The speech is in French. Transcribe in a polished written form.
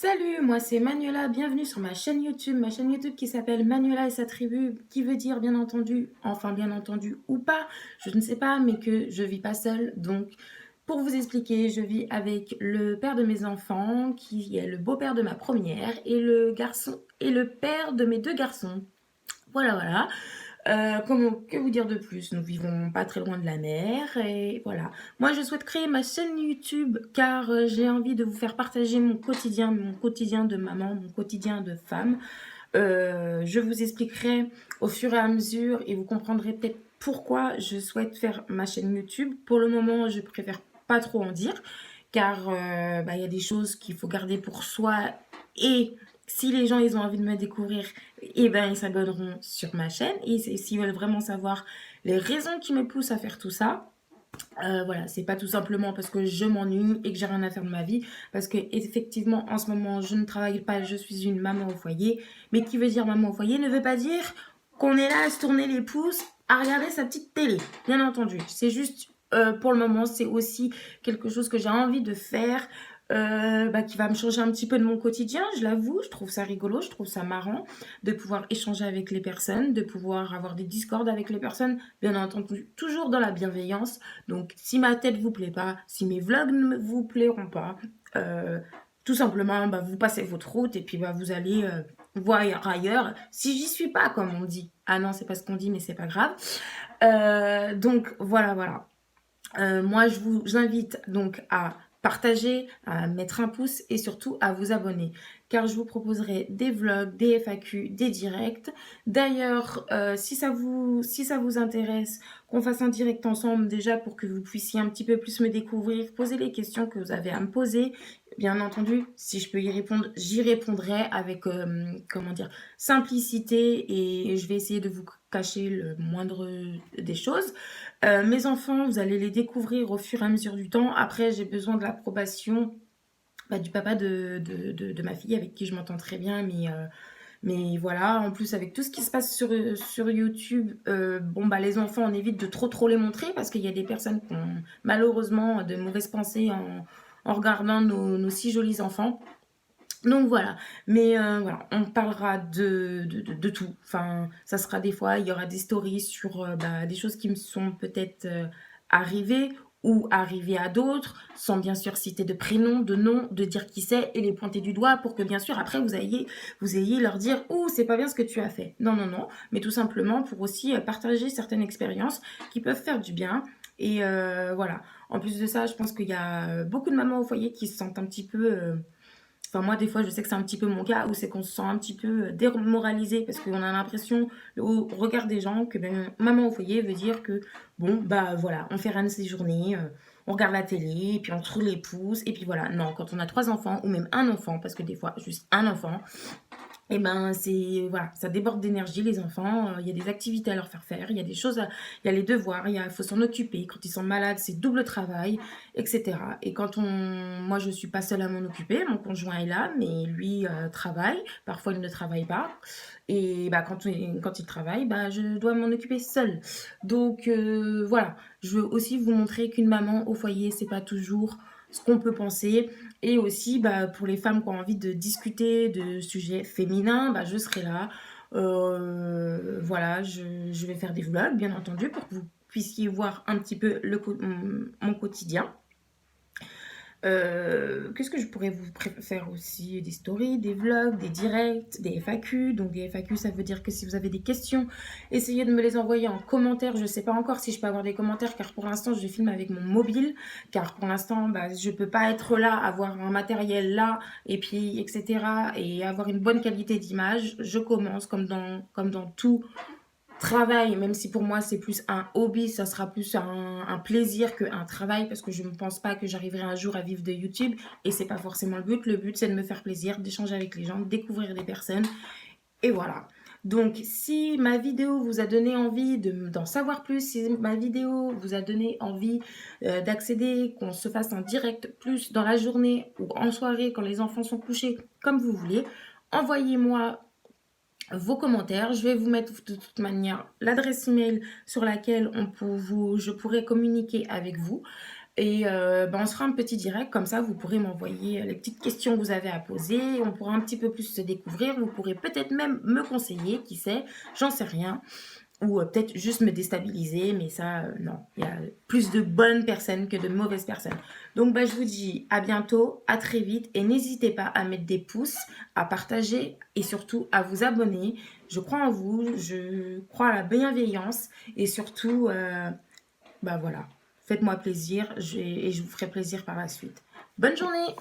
Salut, moi c'est Manuela, bienvenue sur ma chaîne YouTube qui s'appelle Manuela et sa tribu, qui veut dire bien entendu, enfin bien entendu ou pas, je ne sais pas, mais que je vis pas seule. Donc, pour vous expliquer, je vis avec le père de mes enfants, qui est le beau-père de ma première, et le garçon et le père de mes deux garçons. Voilà, voilà. Que vous dire de plus? Nous vivons pas très loin de la mer et voilà. Moi, je souhaite créer ma chaîne YouTube car j'ai envie de vous faire partager mon quotidien de maman, mon quotidien de femme. Je vous expliquerai au fur et à mesure et vous comprendrez peut-être pourquoi je souhaite faire ma chaîne YouTube. Pour le moment, je préfère pas trop en dire car il y a des choses qu'il faut garder pour soi et si les gens ils ont envie de me découvrir, eh ben ils s'abonneront sur ma chaîne et s'ils veulent vraiment savoir les raisons qui me poussent à faire tout ça, voilà, c'est pas tout simplement parce que je m'ennuie et que j'ai rien à faire de ma vie, parce que effectivement en ce moment je ne travaille pas, je suis une maman au foyer, mais qui veut dire maman au foyer ne veut pas dire qu'on est là à se tourner les pouces, à regarder sa petite télé, bien entendu. C'est juste pour le moment, c'est aussi quelque chose que j'ai envie de faire. Qui va me changer un petit peu de mon quotidien, je l'avoue, je trouve ça rigolo, je trouve ça marrant de pouvoir échanger avec les personnes, de pouvoir avoir des discords avec les personnes, bien entendu, toujours dans la bienveillance. Donc, si ma tête vous plaît pas, si mes vlogs ne vous plairont pas, euh, tout simplement, vous passez votre route et puis vous allez voir ailleurs. Si j'y suis pas, comme on dit. Ah non, c'est pas ce qu'on dit, mais c'est pas grave. Donc, voilà, voilà. Moi, je vous invite donc à partager, à mettre un pouce et surtout à vous abonner car je vous proposerai des vlogs, des FAQ, des directs. D'ailleurs, si ça vous intéresse, qu'on fasse un direct ensemble déjà pour que vous puissiez un petit peu plus me découvrir, poser les questions que vous avez à me poser. Bien entendu, si je peux y répondre, j'y répondrai avec, comment dire, simplicité et je vais essayer de vous cacher le moindre des choses. Mes enfants, vous allez les découvrir au fur et à mesure du temps. Après, j'ai besoin de l'approbation du papa de ma fille avec qui je m'entends très bien. Mais voilà, en plus avec tout ce qui se passe sur YouTube, les enfants, on évite de trop les montrer parce qu'il y a des personnes qui ont malheureusement de mauvaises pensées en regardant nos si jolis enfants. Donc voilà, mais voilà, on parlera de tout. Enfin, ça sera des fois, il y aura des stories sur des choses qui me sont peut-être arrivées ou arrivées à d'autres, sans bien sûr citer de prénom, de nom, de dire qui c'est et les pointer du doigt pour que bien sûr après vous ayez leur dire ouh c'est pas bien ce que tu as fait. Non non non, mais tout simplement pour aussi partager certaines expériences qui peuvent faire du bien. Et voilà. En plus de ça, je pense qu'il y a beaucoup de mamans au foyer qui se sentent un petit peu enfin, moi, des fois, je sais que c'est un petit peu mon cas, où c'est qu'on se sent un petit peu démoralisé parce qu'on a l'impression, au regard des gens, que maman au foyer veut dire que, bon, voilà, on fait rien de ses journées, on regarde la télé, et puis on se roule les pouces, et puis voilà. Non, quand on a 3 enfants, ou même un enfant, parce que des fois, juste un enfant, et c'est voilà, ça déborde d'énergie les enfants, il y a des activités à leur faire faire, il y a des choses il y a les devoirs, il faut s'en occuper. Quand ils sont malades, c'est double travail et cetera et moi je suis pas seule à m'en occuper, mon conjoint est là, mais lui, travaille. Parfois il ne travaille pas et quand il travaille, je dois m'en occuper seule. Donc voilà, je veux aussi vous montrer qu'une maman au foyer, c'est pas toujours ce qu'on peut penser et aussi, pour les femmes qui ont envie de discuter de sujets féminins, je serai là. Voilà, je vais faire des vlogs, bien entendu, pour que vous puissiez voir un petit peu mon quotidien. Qu'est-ce que je pourrais vous faire aussi? Des stories, des vlogs, des directs, des FAQ. Donc des FAQ, ça veut dire que si vous avez des questions, essayez de me les envoyer en commentaire. Je ne sais pas encore si je peux avoir des commentaires car pour l'instant, je filme avec mon mobile. Car pour l'instant, je ne peux pas être là, avoir un matériel là, et puis etc. et avoir une bonne qualité d'image. Je commence comme dans tout travail, même si pour moi c'est plus un hobby, ça sera plus un plaisir qu'un travail parce que je ne pense pas que j'arriverai un jour à vivre de YouTube et c'est pas forcément le but. Le but c'est de me faire plaisir, d'échanger avec les gens, de découvrir des personnes et voilà. Donc si ma vidéo vous a donné envie d'en savoir plus, si ma vidéo vous a donné envie d'accéder, qu'on se fasse un direct plus dans la journée ou en soirée quand les enfants sont couchés, comme vous voulez, envoyez-moi vos commentaires. Je vais vous mettre de toute manière l'adresse email sur laquelle je pourrai communiquer avec vous. Et on se fera un petit direct, comme ça vous pourrez m'envoyer les petites questions que vous avez à poser, on pourra un petit peu plus se découvrir, vous pourrez peut-être même me conseiller, qui sait, j'en sais rien. Ou peut-être juste me déstabiliser, mais ça, non. Il y a plus de bonnes personnes que de mauvaises personnes. Donc, je vous dis à bientôt, à très vite, et n'hésitez pas à mettre des pouces, à partager et surtout à vous abonner. Je crois en vous, je crois à la bienveillance et surtout, voilà, faites-moi plaisir et je vous ferai plaisir par la suite. Bonne journée!